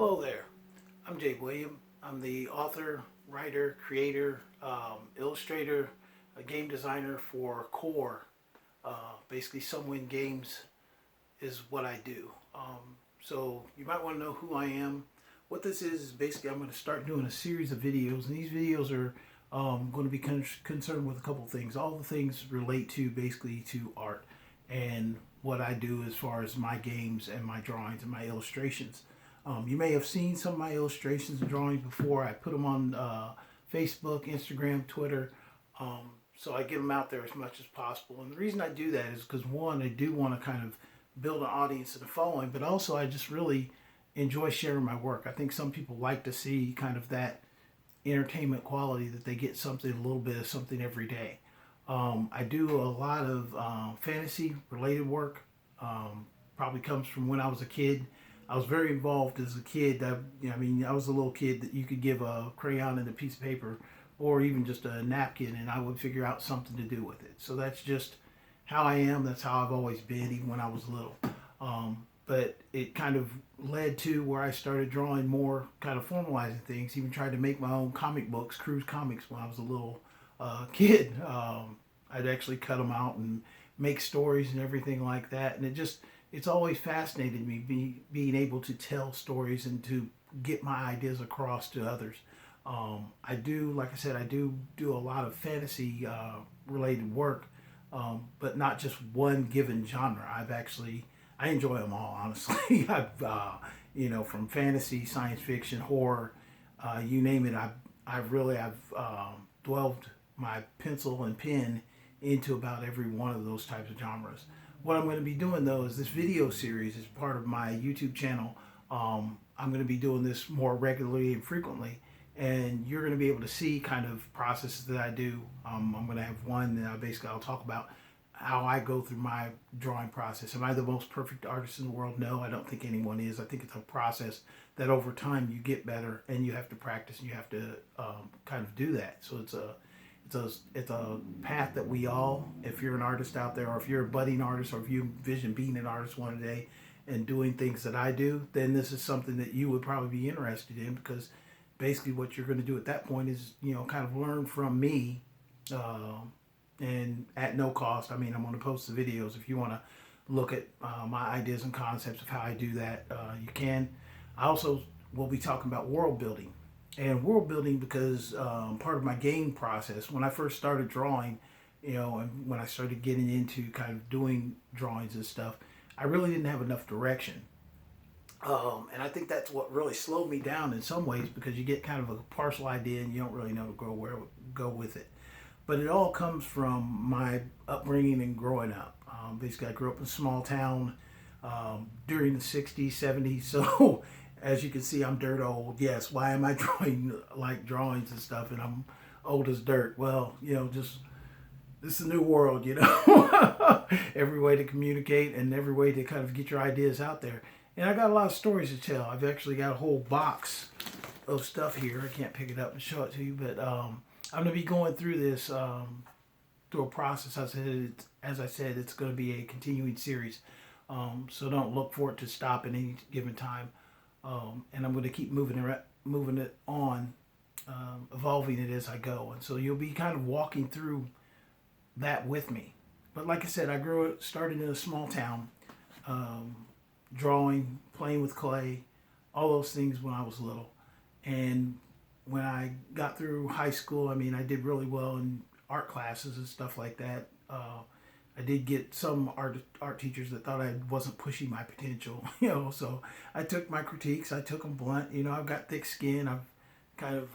Hello there, I'm JWilliam. I'm the author, writer, creator, illustrator, a game designer for Core. Basically, Some Games is what I do. So you might want to know who I am. What this is basically I'm going to start doing a series of videos, and these videos are going to be concerned with a couple things. All the things relate to basically to art and what I do as far as my games and my drawings and my illustrations. You may have seen some of my illustrations and drawings before. I put them on Facebook, Instagram, Twitter. So I get them out there as much as possible. And the reason I do that is because, one, I do want to kind of build an audience and a following, but also I just really enjoy sharing my work. I think some people like to see kind of that entertainment quality, that they get something, a little bit of something every day. I do a lot of fantasy related work. Probably comes from when I was a kid. I was very involved as a kid. I was a little kid that you could give a crayon and a piece of paper or even just a napkin and I would figure out something to do with it. So that's just how I am. That's how I've always been, even when I was little. But it kind of led to where I started drawing more, kind of formalizing things, even tried to make my own comic books, Cruse Comics, when I was a little kid. I'd actually cut them out and make stories and everything like that. And it's always fascinated me being able to tell stories and to get my ideas across to others. I do, like I said, I do a lot of fantasy related work, but not just one given genre. I enjoy them all, honestly. I've, from fantasy, science fiction, horror, you name it. I've delved my pencil and pen into about every one of those types of genres. What I'm going to be doing, though, is this video series is part of my YouTube channel. I'm going to be doing this more regularly and frequently, and you're going to be able to see kind of processes that I do. I'm going to have one that I'll talk about how I go through my drawing process. Am I the most perfect artist in the world? No, I don't think anyone is. I think it's a process that over time you get better, and you have to practice, and you have to kind of do that. So it's a path that we all, if you're an artist out there, or if you're a budding artist, or if you envision being an artist one day and doing things that I do, then this is something that you would probably be interested in, because basically what you're going to do at that point is, kind of learn from me, and at no cost. I'm going to post the videos. If you want to look at my ideas and concepts of how I do that, you can. I also will be talking about world building. And world building because part of my game process, when I first started drawing, and when I started getting into kind of doing drawings and stuff, I really didn't have enough direction. And I think that's what really slowed me down in some ways, because you get kind of a partial idea and you don't really know where to go with it. But it all comes from my upbringing and growing up. Basically, I grew up in a small town during the 60s, 70s. So as you can see, I'm dirt old. Yes, why am I drawing like drawings and stuff and I'm old as dirt? Well, just this is a new world, every way to communicate and every way to kind of get your ideas out there. And I got a lot of stories to tell. I've actually got a whole box of stuff here. I can't pick it up and show it to you, but I'm going to be going through this through a process. As I said, it's going to be a continuing series. So don't look for it to stop at any given time. And I'm going to keep moving it on, evolving it as I go. And so you'll be kind of walking through that with me. But like I said, started in a small town, drawing, playing with clay, all those things when I was little. And when I got through high school, I did really well in art classes and stuff like that. I did get some art teachers that thought I wasn't pushing my potential, so I took my critiques, I took them blunt. I've got thick skin. I've kind of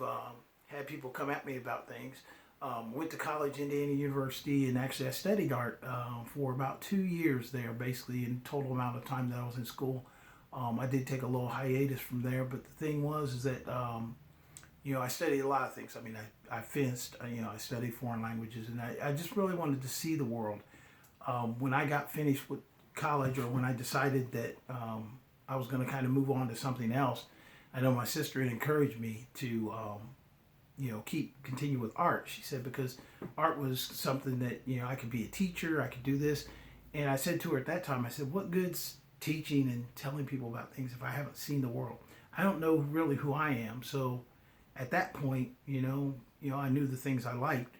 had people come at me about things. Went to college, Indiana University, and actually I studied art for about 2 years there, basically, in total amount of time that I was in school. I did take a little hiatus from there, but the thing is that I studied a lot of things. I fenced, I studied foreign languages, and I just really wanted to see the world. When I got finished with college, or when I decided that I was going to kind of move on to something else, I know my sister had encouraged me to, continue with art. She said, because art was something that, I could be a teacher, I could do this. And I said to her at that time, I said, what good's teaching and telling people about things if I haven't seen the world? I don't know really who I am. So at that point, I knew the things I liked,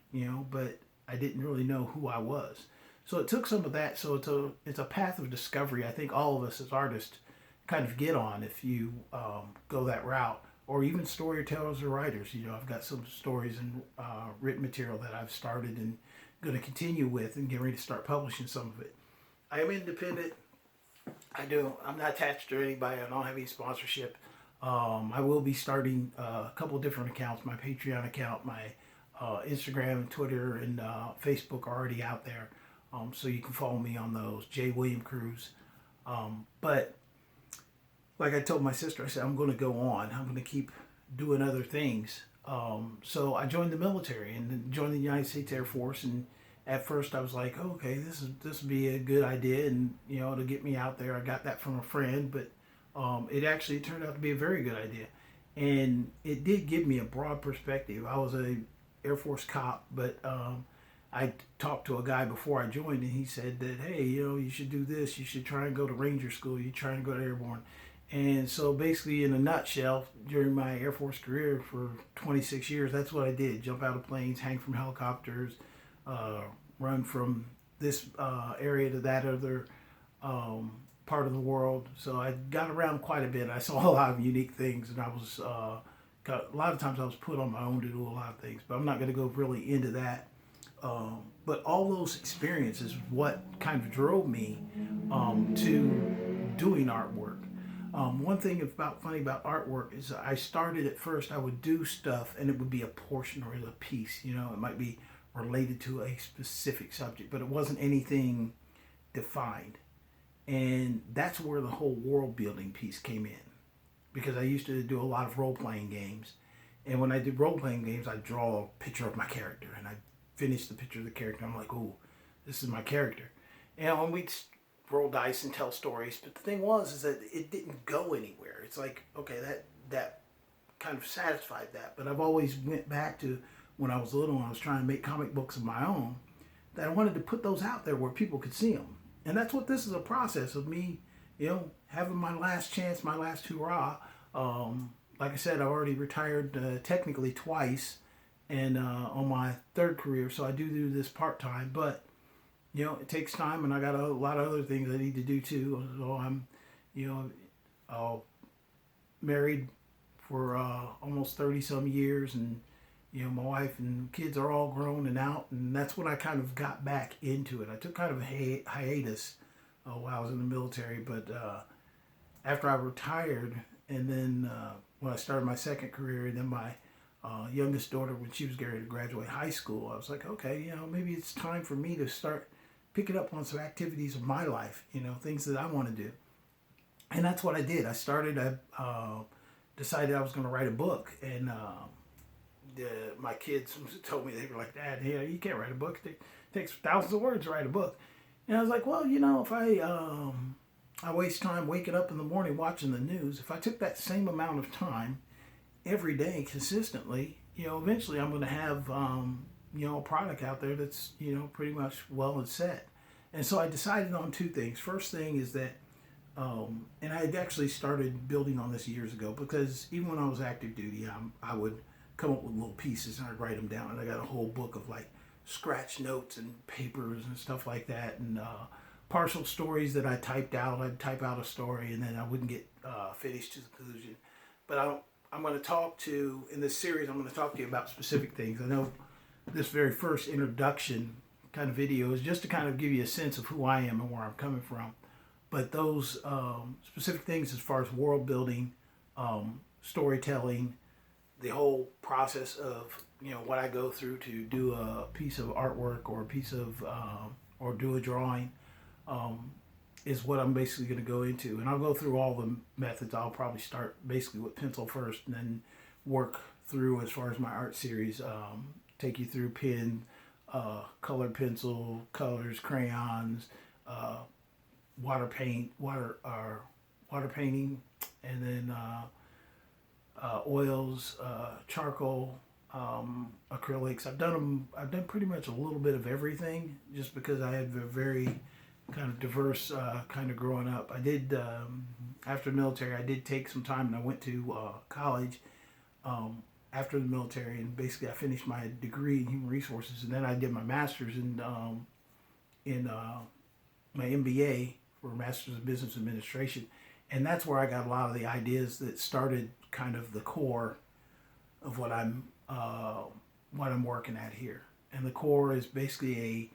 but I didn't really know who I was. So it took some of that. So it's a path of discovery. I think all of us as artists kind of get on if you go that route, or even storytellers or writers. I've got some stories and written material that I've started and going to continue with and get ready to start publishing some of it. I am independent. I'm not attached to anybody. I don't have any sponsorship. I will be starting a couple of different accounts. My Patreon account, my Instagram and Twitter and Facebook are already out there. So you can follow me on those, JWilliam Cruse. But like I told my sister, I said, I'm going to go on. I'm going to keep doing other things. So I joined the military and then joined the United States Air Force. And at first I was like, oh, okay, this would be a good idea. And, to get me out there. I got that from a friend, but it actually turned out to be a very good idea. And it did give me a broad perspective. I was a Air Force cop, but I talked to a guy before I joined, and he said that, hey, you should do this. You should try and go to Ranger School. You try and go to Airborne. And so basically, in a nutshell, during my Air Force career for 26 years, that's what I did. Jump out of planes, hang from helicopters, run from this area to that other part of the world. So I got around quite a bit. I saw a lot of unique things, and I was a lot of times I was put on my own to do a lot of things. But I'm not going to go really into that. But all those experiences, what kind of drove me to doing artwork. One thing funny about artwork is I started at first, I would do stuff and it would be a portion or a piece, it might be related to a specific subject, but it wasn't anything defined. And that's where the whole world building piece came in, because I used to do a lot of role-playing games. And when I did role-playing games, I'd draw a picture of my character and I'd finish the picture of the character. I'm like, oh, this is my character. And we'd roll dice and tell stories, but the thing is that it didn't go anywhere. It's like, okay, that kind of satisfied that, but I've always went back to when I was little and I was trying to make comic books of my own, that I wanted to put those out there where people could see them. And that's what this is a process of me, having my last chance, my last hurrah. Like I said, I already retired technically twice, and on my third career, so I do this part-time, but it takes time, and I got a lot of other things I need to do too. So I'm, married for almost 30 some years, and my wife and kids are all grown and out, and that's when I kind of got back into it. I took kind of a hiatus while I was in the military, but after I retired, and then when I started my second career, and then my youngest daughter, when she was getting ready to graduate high school, I was like, okay, maybe it's time for me to start picking up on some activities of my life, things that I want to do. And that's what I did. I decided I was going to write a book, and my kids told me, they were like, Dad, you can't write a book. It takes thousands of words to write a book. And I was like, well, if I waste time waking up in the morning watching the news, if I took that same amount of time every day consistently, eventually I'm going to have a product out there that's pretty much well and set. And so I decided on two things. First thing is that and I had actually started building on this years ago, because even when I was active duty, I would come up with little pieces and I'd write them down, and I got a whole book of like scratch notes and papers and stuff like that, and partial stories that I typed out. I'd type out a story and then I wouldn't get finished to the conclusion. But I'm going to talk to, in this series, I'm going to talk to you about specific things. I know this very first introduction kind of video is just to kind of give you a sense of who I am and where I'm coming from. But those specific things as far as world building, storytelling, the whole process of, what I go through to do a piece of artwork or a piece of, or do a drawing, is what I'm basically going to go into. And I'll go through all the methods. I'll probably start basically with pencil first and then work through as far as my art series, take you through pen, colored pencil, colors, crayons, water painting, and then oils, charcoal, acrylics. I've done pretty much a little bit of everything, just because I had a very kind of diverse kind of growing up. I did, after the military, I did take some time and I went to college after the military, and basically I finished my degree in human resources, and then I did my master's in my MBA for Master's of Business Administration, and that's where I got a lot of the ideas that started kind of the core of what I'm working at here. And the core is basically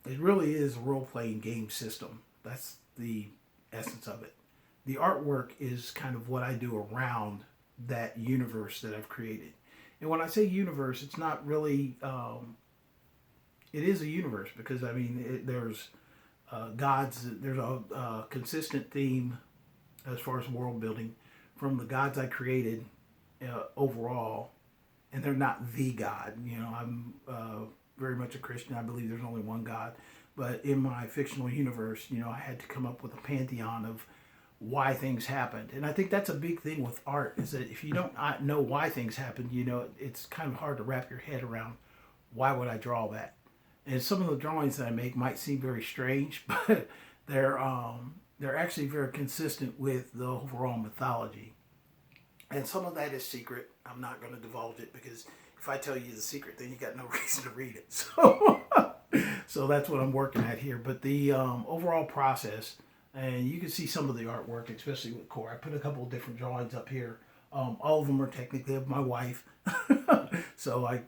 it really is a role-playing game system. That's the essence of it. The artwork is kind of what I do around that universe that I've created. And when I say universe, it's not really, it is a universe because, I mean, there's gods, there's a consistent theme as far as world building from the gods I created overall, and they're not the God. You know, I'm very much a Christian. I believe there's only one God. But in my fictional universe, you know, I had to come up with a pantheon of why things happened. And I think that's a big thing with art, is that if you don't know why things happened, you know, it's kind of hard to wrap your head around why would I draw that. And some of the drawings that I make might seem very strange, but they're actually very consistent with the overall mythology. And some of that is secret. I'm not going to divulge it because if I tell you the secret, then you got no reason to read it. So that's what I'm working at here. But the overall process, and you can see some of the artwork, especially with core. I put a couple of different drawings up here. All of them are technically of my wife. So I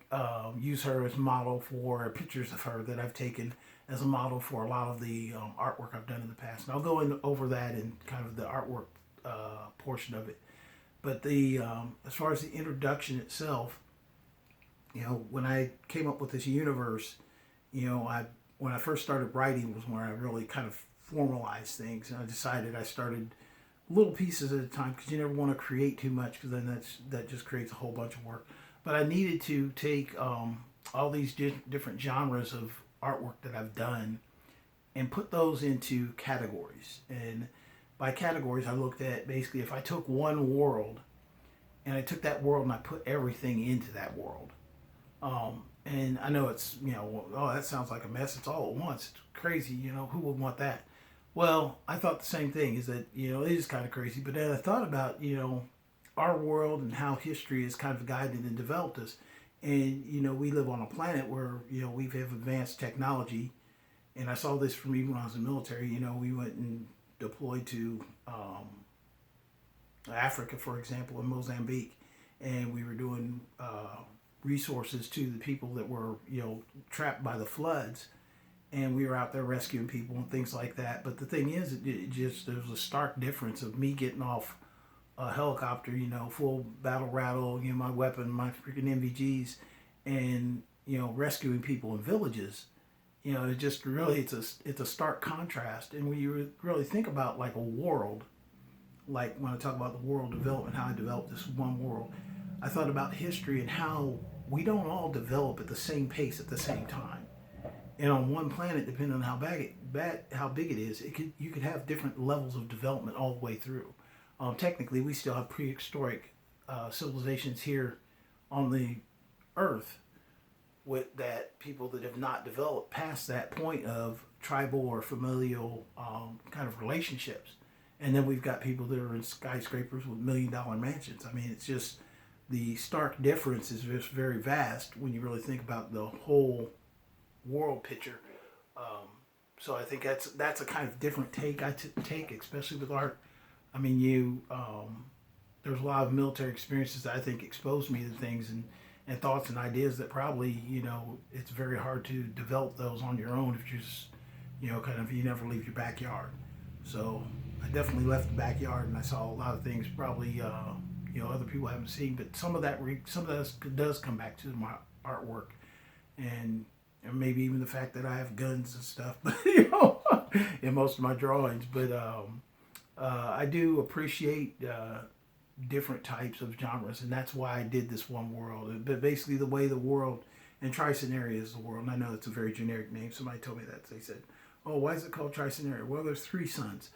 use her as a model for pictures of her that I've taken as a model for a lot of the artwork I've done in the past. And I'll go over that in kind of the artwork portion of it. But the as far as the introduction itself, you know, when I came up with this universe, you know, when I first started writing was where I really kind of formalized things, and I decided I started little pieces at a time because you never want to create too much because then that just creates a whole bunch of work. But I needed to take all these different genres of artwork that I've done and put those into categories. And by categories, I looked at basically if I took one world and I took that world and I put everything into that world. And I know it's, you know, oh, that sounds like a mess. It's all at once. It's crazy. You know, who would want that? Well, I thought the same thing, is that, you know, it is kind of crazy. But then I thought about, you know, our world and how history has kind of guided and developed us. And, you know, we live on a planet where, you know, we have advanced technology. And I saw this from even when I was in the military. You know, we went and deployed to Africa, for example, in Mozambique. And we were doing resources to the people that were, you know, trapped by the floods. And we were out there rescuing people and things like that. But the thing is, there was a stark difference of me getting off a helicopter, you know, full battle rattle, you know, my weapon, my freaking NVGs, and, you know, rescuing people in villages. You know, it just really, it's a stark contrast. And when you really think about like a world, like when I talk about the world development, how I developed this one world, I thought about history and how we don't all develop at the same pace at the same time. And on one planet, depending on how big it is, you could have different levels of development all the way through. Technically, we still have prehistoric civilizations here on the Earth with that people that have not developed past that point of tribal or familial kind of relationships. And then we've got people that are in skyscrapers with $1 million mansions. I mean, it's just the stark difference is just very vast when you really think about the whole world picture. So I think that's a kind of different take I take, especially with art. I mean, there's a lot of military experiences that I think exposed me to things and thoughts and ideas that probably, you know, it's very hard to develop those on your own if you just, you know, kind of, you never leave your backyard. So I definitely left the backyard and I saw a lot of things probably, you know, other people haven't seen, but some of that does come back to my artwork, and maybe even the fact that I have guns and stuff, but you know, in most of my drawings. But I do appreciate different types of genres, and that's why I did this one world. But basically, the way the world, and Tri-Scenaria is the world, and I know it's a very generic name. Somebody told me that. They said, "Oh, why is it called Tri-Scenaria?" Well, there's 3 suns.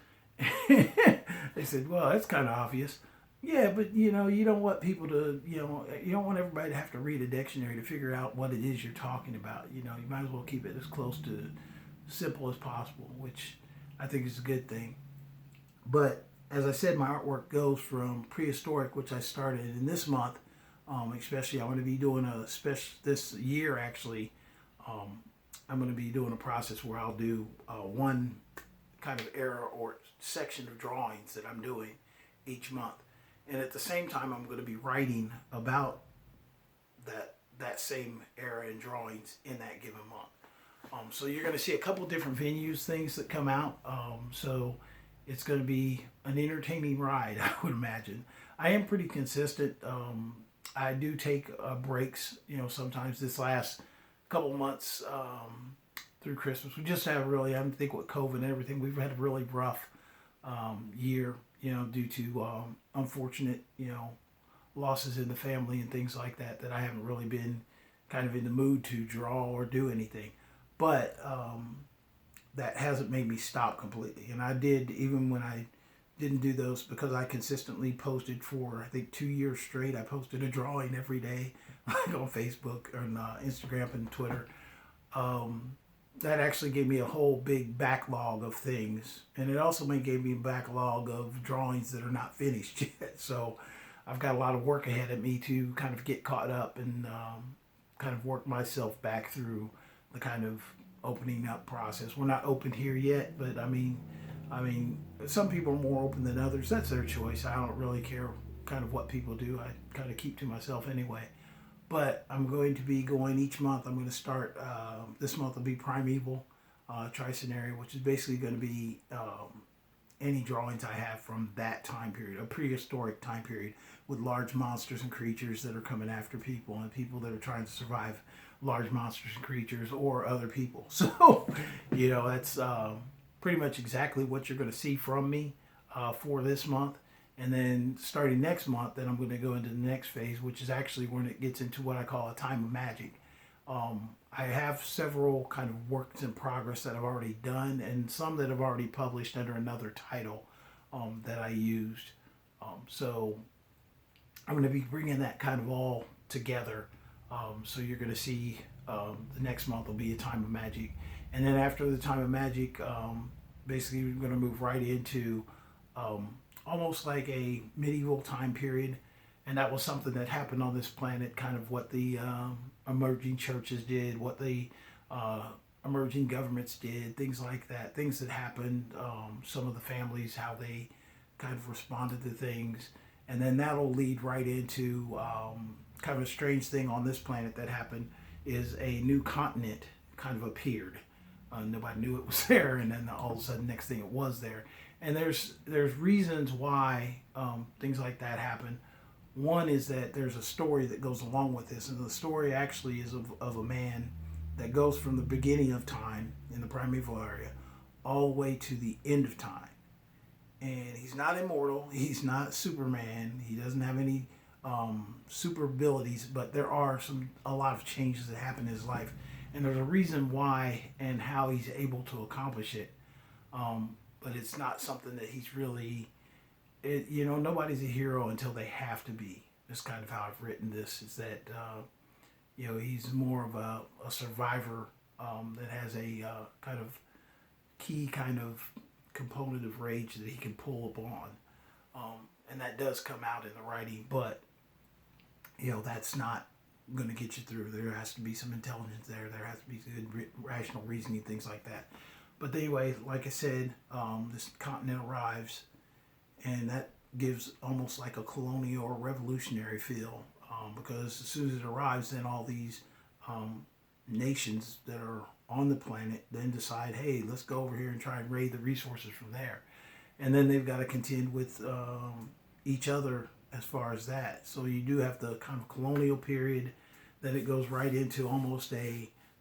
They said, "Well, that's kind of obvious." Yeah, but you know, you don't want people to, you know, you don't want everybody to have to read a dictionary to figure out what it is you're talking about. You know, you might as well keep it as close to simple as possible, which I think is a good thing. But as I said, my artwork goes from prehistoric, which I started in this month. Especially, I'm going to be doing a special this year. Actually, I'm going to be doing a process where I'll do one kind of era or section of drawings that I'm doing each month, and at the same time, I'm going to be writing about that same era and drawings in that given month. So you're going to see a couple different venues, things that come out. So it's going to be an entertaining ride, I would imagine. I am pretty consistent. I do take breaks, sometimes this last couple months through Christmas. We just have really, I think with COVID and everything, we've had a really rough year, due to unfortunate, losses in the family and things like that I haven't really been kind of in the mood to draw or do anything. But that hasn't made me stop completely. And I did, even when I didn't do those, because I consistently posted for, I think, 2 years straight. I posted a drawing every day, like on Facebook and Instagram and Twitter. That actually gave me a whole big backlog of things. And it also gave me a backlog of drawings that are not finished yet. So I've got a lot of work ahead of me to kind of get caught up and kind of work myself back through the kind of opening up process. We're not open here yet, but I mean, some people are more open than others. That's their choice. I don't really care kind of what people do. I kind of keep to myself anyway. But I'm going to be going each month. I'm going to start, this month will be Primeval Tri-Scenario, which is basically going to be any drawings I have from that time period, a prehistoric time period, with large monsters and creatures that are coming after people and people that are trying to survive large monsters and creatures or other people. So, that's pretty much exactly what you're going to see from me for this month. And then starting next month, then I'm going to go into the next phase, which is actually when it gets into what I call a time of magic. I have several kind of works in progress that I've already done, and some that I've already published under another title that I used. So I'm going to be bringing that kind of all together. So you're going to see the next month will be a time of magic. And then after the time of magic, basically we're going to move right into almost like a medieval time period. And that was something that happened on this planet, kind of what the emerging churches did, what the emerging governments did, things like that, things that happened, some of the families, how they kind of responded to things. And then that'll lead right into kind of a strange thing on this planet that happened, is a new continent kind of appeared. Nobody knew it was there, and then all of a sudden, next thing, it was there. And there's reasons why things like that happen. One is that there's a story that goes along with this, and the story actually is of a man that goes from the beginning of time in the primeval area all the way to the end of time. And he's not immortal, he's not Superman, he doesn't have any super abilities, but there are a lot of changes that happen in his life. And there's a reason why and how he's able to accomplish it. But it's not something that he's really, nobody's a hero until they have to be. That's kind of how I've written this, is that, he's more of a survivor that has a kind of key kind of component of rage that he can pull upon. And that does come out in the writing, but, that's not going to get you through. There has to be some intelligence there. There has to be good rational reasoning, things like that. But anyway, like I said, this continent arrives, and that gives almost like a colonial or revolutionary feel, because as soon as it arrives, then all these nations that are on the planet then decide, hey, let's go over here and try and raid the resources from there. And then they've got to contend with each other as far as that. So you do have the kind of colonial period, then it goes right into almost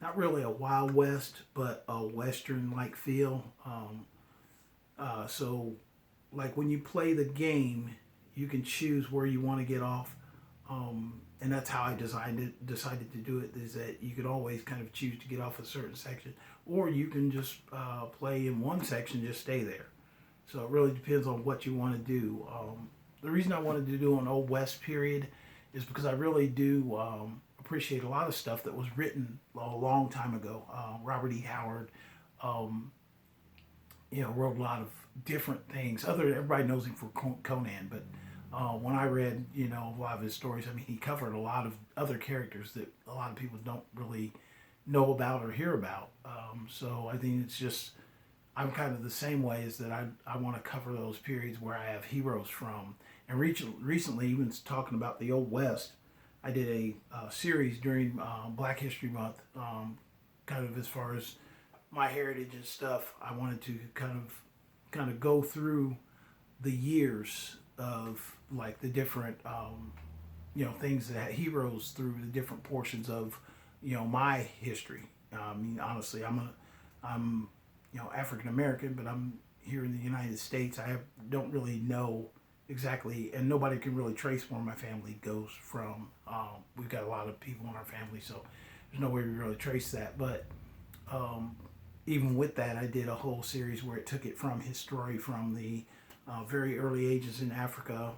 not really a Wild West, but a Western-like feel. So like when you play the game, you can choose where you want to get off. And that's how I decided to do it, is that you could always kind of choose to get off a certain section, or you can just play in one section, just stay there. So it really depends on what you want to do. The reason I wanted to do an Old West period is because I really do appreciate a lot of stuff that was written a long time ago. Robert E. Howard, wrote a lot of different things. Everybody knows him for Conan, but when I read, a lot of his stories, I mean, he covered a lot of other characters that a lot of people don't really know about or hear about. So I think it's just, I'm kind of the same way, is that I want to cover those periods where I have heroes from. And recently, even talking about the Old West, I did a series during Black History Month, kind of as far as my heritage and stuff. I wanted to kind of go through the years of like the different things that heroes through the different portions of my history. I mean, honestly, I'm African American, but I'm here in the United States. Don't really know exactly, and nobody can really trace where my family goes from. We've got a lot of people in our family, so there's no way to really trace that. But even with that, I did a whole series where it took it from his story from the very early ages in Africa,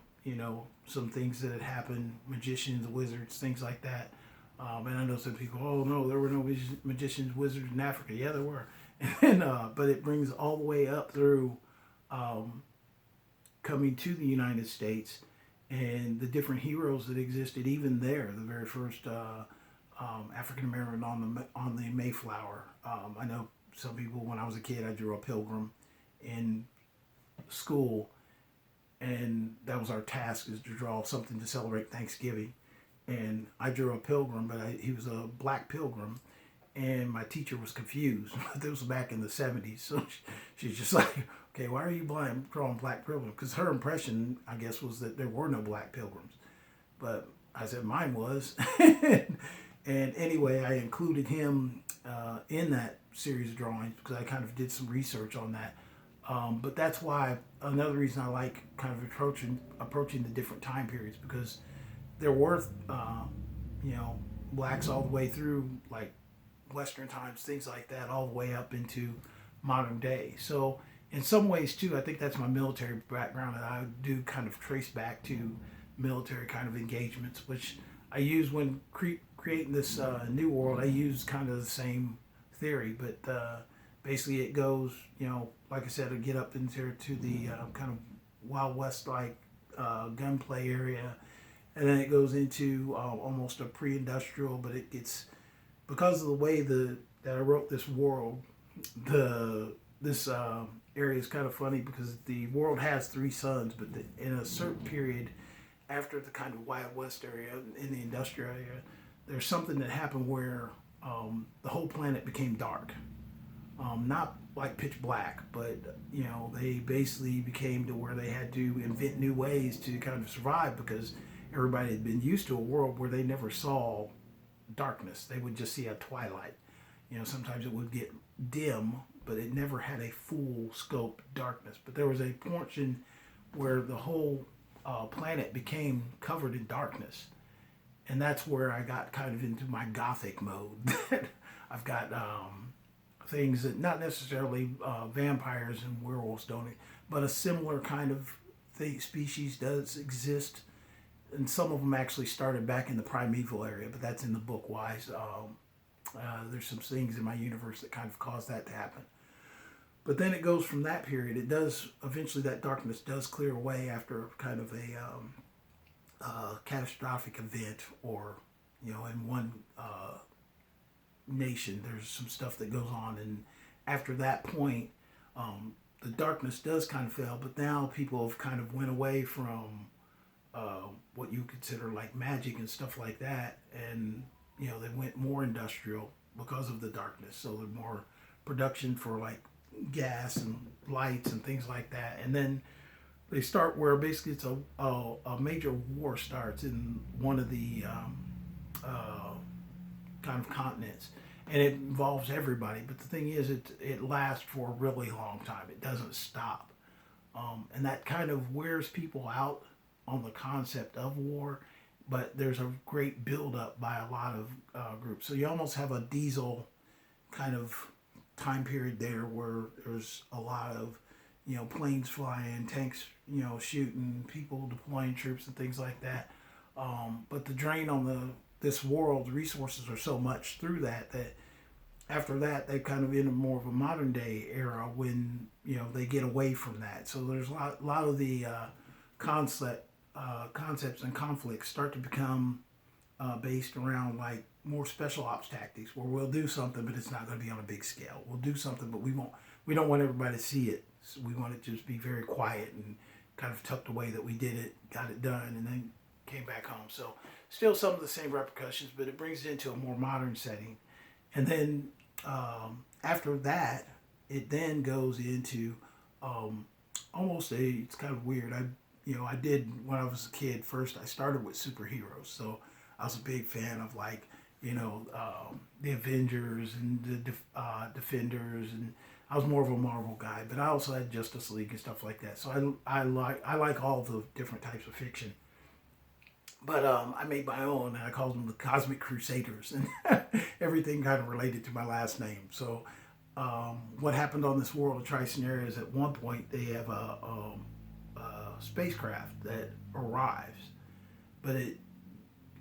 some things that had happened, magicians, wizards, things like that. And I know some people, oh no, there were no magicians, wizards in Africa. Yeah, there were. And, but it brings all the way up through coming to the United States and the different heroes that existed even there. The very first African American on the Mayflower. I know some people, when I was a kid, I drew a pilgrim in school, and that was our task, is to draw something to celebrate Thanksgiving. And I drew a pilgrim, but he was a black pilgrim, and my teacher was confused. This was back in the 70s, so she's just like, okay, why are you drawing black pilgrims? Because her impression, I guess, was that there were no black pilgrims. But I said mine was. And anyway, I included him in that series of drawings because I kind of did some research on that. But that's why, another reason I like kind of approaching the different time periods, because there were, blacks all the way through, like, Western times, things like that, all the way up into modern day. So in some ways, too, I think that's my military background, and I do kind of trace back to military kind of engagements, which I use when creating this new world. I use kind of the same theory, but basically it goes, like I said, I get up into the kind of Wild West like gunplay area, and then it goes into almost a pre-industrial, but it gets, because of the way that I wrote this world, this area is kind of funny because the world has three suns, but in a certain period after the kind of Wild West area, in the industrial area, there's something that happened where the whole planet became dark. Not like pitch black, but they basically became to where they had to invent new ways to kind of survive, because everybody had been used to a world where they never saw darkness. They would just see a twilight. Sometimes it would get dim, but it never had a full scope darkness. But there was a portion where the whole planet became covered in darkness, and that's where I got kind of into my gothic mode. I've got things that not necessarily vampires and werewolves don't, but a similar kind of species does exist, and some of them actually started back in the primeval area, but that's in the book Wise. There's some things in my universe that kind of caused that to happen. But then it goes from that period. It does, eventually that darkness does clear away after kind of a catastrophic event, or, in one nation, there's some stuff that goes on. And after that point, the darkness does kind of fail, but now people have kind of went away from what you consider like magic and stuff like that. And, they went more industrial because of the darkness. So there's more production for like gas and lights and things like that. And then they start where basically it's a major war starts in one of the kind of continents, and it involves everybody. But the thing is, it lasts for a really long time. It doesn't stop, and that kind of wears people out on the concept of war. But there's a great buildup by a lot of groups. So you almost have a diesel kind of time period there where there's a lot of, planes flying, tanks, shooting, people deploying troops and things like that. But the drain on this world's resources are so much through that after that, they kind of in a more of a modern day era when they get away from that. So there's a lot of the concepts and conflicts start to become based around like more special ops tactics, where we'll do something, but it's not going to be on a big scale. We'll do something, but we don't want everybody to see it. So we want it to just be very quiet and kind of tucked away that we did it, got it done, and then came back home. So still some of the same repercussions, but it brings it into a more modern setting. And then after that, it then goes into almost it's kind of weird. I did when I was a kid. First, I started with superheroes, so I was a big fan of like the Avengers and the Defenders, and I was more of a Marvel guy. But I also had Justice League and stuff like that. So I like all the different types of fiction. But I made my own, and I called them the Cosmic Crusaders, and everything kind of related to my last name. So what happened on this world of Tri-Scenario is at one point they have a spacecraft that arrives, but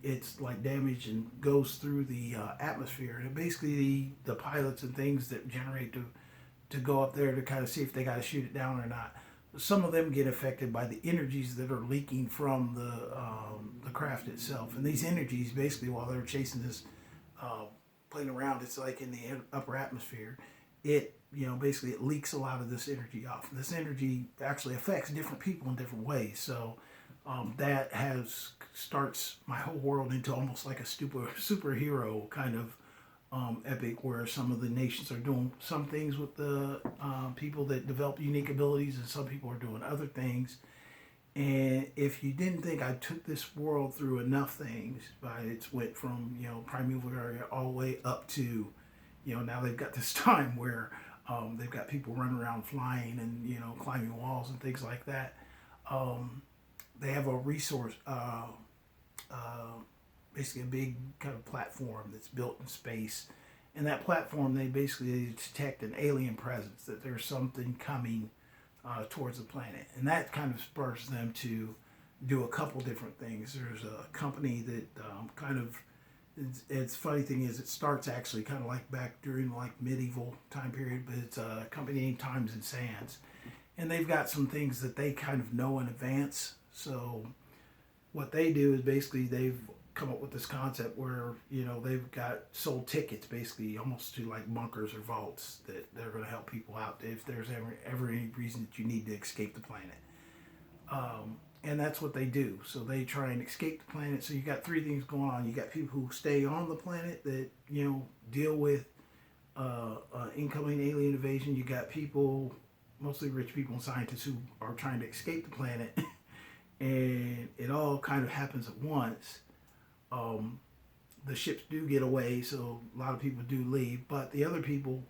it's like damaged and goes through the atmosphere. And basically the pilots and things that generate to go up there to kind of see if they got to shoot it down or not. Some of them get affected by the energies that are leaking from the craft itself. And these energies, basically, while they're chasing this plane around, it's like in the upper atmosphere. It basically it leaks a lot of this energy off. And this energy actually affects different people in different ways. So that starts my whole world into almost like a superhero kind of epic, where some of the nations are doing some things with the people that develop unique abilities, and some people are doing other things. And if you didn't think I took this world through enough things, it went from primeval area all the way up to now they've got this time where they've got people running around flying and climbing walls and things like that. They have a resource. Basically a big kind of platform that's built in space. And that platform, they basically detect an alien presence, that there's something coming towards the planet. And that kind of spurs them to do a couple different things. There's a company that it's funny thing is it starts actually kind of like back during like medieval time period, but it's a company named Times and Sands. And they've got some things that they kind of know in advance. So what they do is basically they've come up with this concept where they've got sold tickets basically almost to like bunkers or vaults that they're going to help people out if there's ever any reason that you need to escape the planet, and that's what they do. So they try and escape the planet. So you got three things going on. You got people who stay on the planet that deal with incoming alien invasion. You got people, mostly rich people and scientists, who are trying to escape the planet and it all kind of happens at once. The ships do get away, so a lot of people do leave, but the other people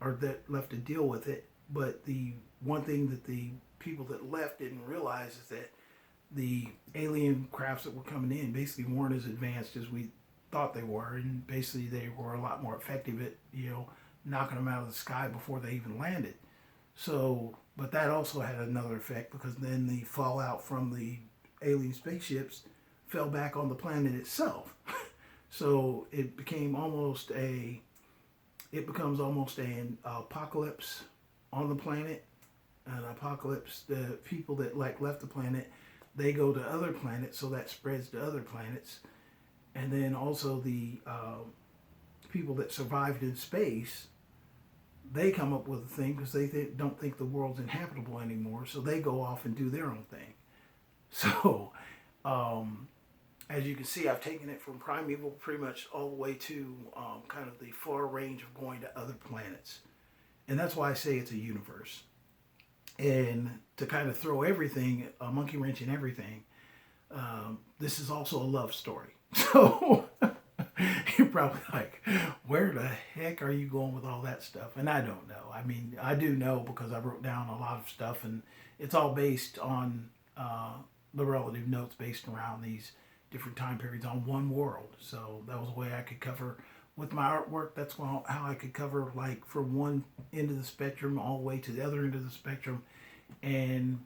are left to deal with it. But the one thing that the people that left didn't realize is that the alien crafts that were coming in basically weren't as advanced as we thought they were, and basically they were a lot more effective at knocking them out of the sky before they even landed. So, but that also had another effect, because then the fallout from the alien spaceships fell back on the planet itself. So it becomes almost an apocalypse on the planet. An apocalypse, the people that left the planet, they go to other planets, so that spreads to other planets. And then also the people that survived in space, they come up with a thing because they don't think the world's inhabitable anymore, so they go off and do their own thing. So as you can see, I've taken it from primeval pretty much all the way to kind of the far range of going to other planets. And that's why I say it's a universe. And to kind of throw everything, a monkey wrench in everything, this is also a love story. So you're probably like, where the heck are you going with all that stuff? And I don't know. I mean, I do know because I wrote down a lot of stuff, and it's all based on the relative notes based around these different time periods on one world. So that was a way I could cover with my artwork. That's how I could cover like from one end of the spectrum all the way to the other end of the spectrum, and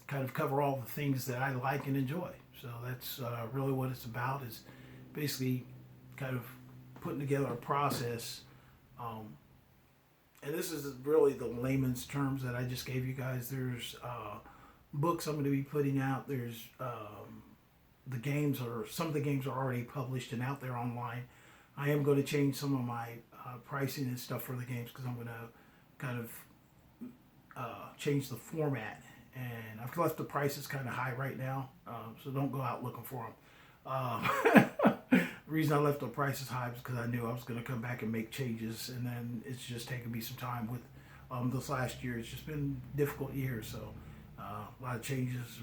kind of cover all the things that I like and enjoy. So that's really what it's about, is basically kind of putting together a process And this is really the layman's terms that I just gave you guys. There's books I'm going to be putting out. There's the games, or some of the games are already published and out there online. I am going to change some of my pricing and stuff for the games, because I'm going to kind of change the format. And I've left the prices kind of high right now, so don't go out looking for them. The reason I left the prices high is because I knew I was going to come back and make changes, and then it's just taken me some time with this last year. It's just been a difficult year, so a lot of changes,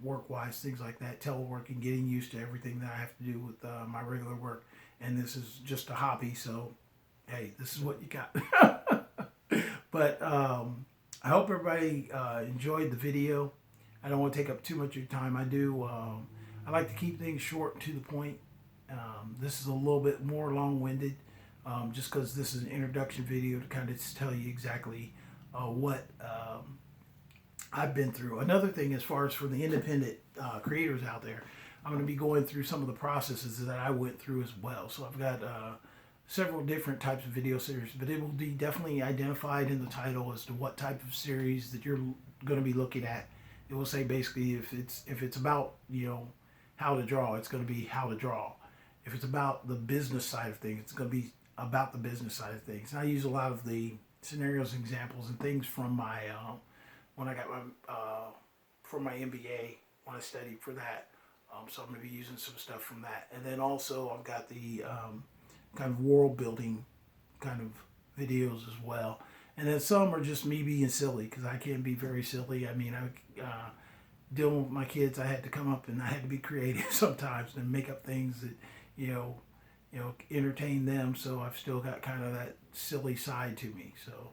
work-wise, things like that, teleworking, getting used to everything that I have to do with my regular work, and this is just a hobby, so hey, this is what you got. But I hope everybody enjoyed the video. I don't want to take up too much of your time. I like to keep things short and to the point. This is a little bit more long-winded, just because this is an introduction video to kind of tell you exactly what I've been through. Another thing, as far as for the independent creators out there, I'm going to be going through some of the processes that I went through as well. So I've got several different types of video series, but it will be definitely identified in the title as to what type of series that you're going to be looking at. It will say basically if it's about, you know, how to draw, it's going to be how to draw. If it's about the business side of things, it's going to be about the business side of things. And I use a lot of the scenarios, examples, and things from my when I got my from my MBA when I studied for that. So I'm going to be using some stuff from that. And then also I've got the kind of world building kind of videos as well. And then some are just me being silly, because I can be very silly. I mean, dealing with my kids, I had to come up and I had to be creative sometimes and make up things that, you know, entertain them. So I've still got kind of that silly side to me. So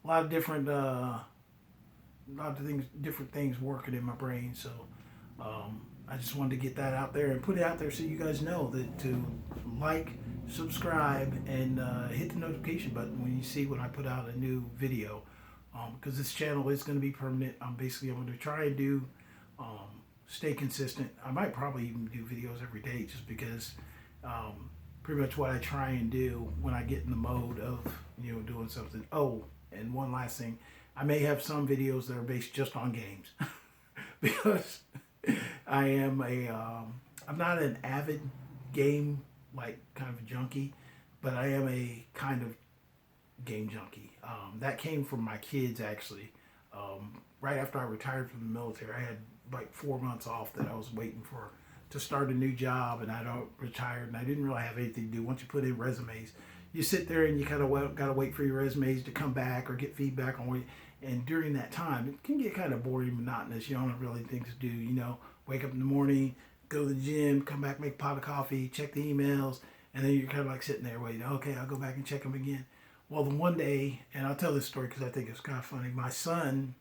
a lot of different, different things working in my brain. So I just wanted to get that out there and put it out there so you guys know that to like, subscribe, and hit the notification button when you see when I put out a new video, because this channel is going to be permanent. I'm going to try and do stay consistent. I might probably even do videos every day, just because pretty much what I try and do when I get in the mode of, you know, doing something. Oh, and one last thing, I may have some videos that are based just on games because I am I'm not an avid game like kind of junkie, but I am a kind of game junkie. That came from my kids, actually. Right after I retired from the military, I had like 4 months off that I was waiting for to start a new job, and I retired, and I didn't really have anything to do. Once you put in resumes, you sit there and you kind of got to wait for your resumes to come back or get feedback on what. And during that time, it can get kind of boring and monotonous. You don't have really things to do. You know, wake up in the morning, go to the gym, come back, make a pot of coffee, check the emails, and then you're kind of like sitting there waiting. Okay, I'll go back and check them again. Well, the one day, and I'll tell this story because I think it's kind of funny. My son